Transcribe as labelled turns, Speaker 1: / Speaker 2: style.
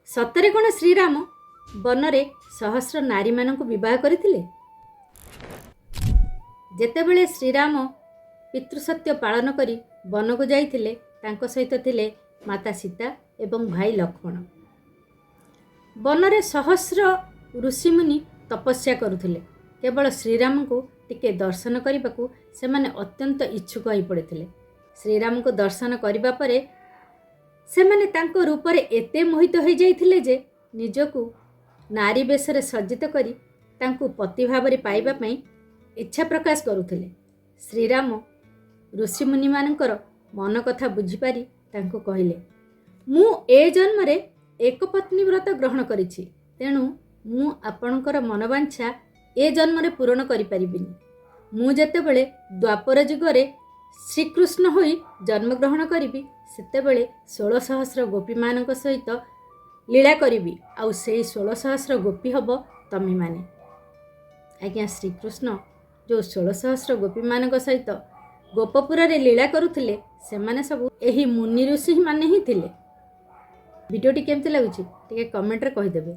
Speaker 1: सतरे कौन श्रीराम बनरे सहस्र नारी मानक विवाह करथिले? जेतेबेले श्रीराम पितृसत्य पालन करी वन को जाइथिले तांको सहित थिले माता सीता एवं भाई लक्ष्मण। बनरे सहस्र ऋषिमुनि तपस्या करुथिले। केवल श्रीराम को टिके दर्शन करने को सेमाने अत्यंत इच्छुक हो पड़े। श्रीराम को दर्शन करने परे सेमाने तांको रूप रे एते मोहित हो जाइथिले जे निजकु नारी बेशरे सज्जित करी तांको पति भाव रे पाइबा पई इच्छा प्रकाश करुथिले। श्रीराम ऋषिमुनि मानकर मन कथा बुझी पारी तांको कहिले, मु ए जन्म रे एक पत्नी व्रत ग्रहण करिछि, तेणु मु आपणकर मनवांछा ए जन्म रे पूर्ण करि परिबिनी। मु जेतेबेले द्वापर जुगरे श्रीकृष्ण होई जन्म ग्रहण करिबि सेतेबेले 16 सहस्र गोपी मानक सहित लीला करिबि, आउ सेई 16 सहस्र गोपी हब तमे माने। आज्ञा श्रीकृष्ण जो 16 सहस्र गोपी मानक सहित गोपपुर रे लीला करुथिले सेमाने सब एही मुनि ऋषि माने ही थिले। वीडियोटी केमति लागुछि टिके कमेंट रे कहि देबे।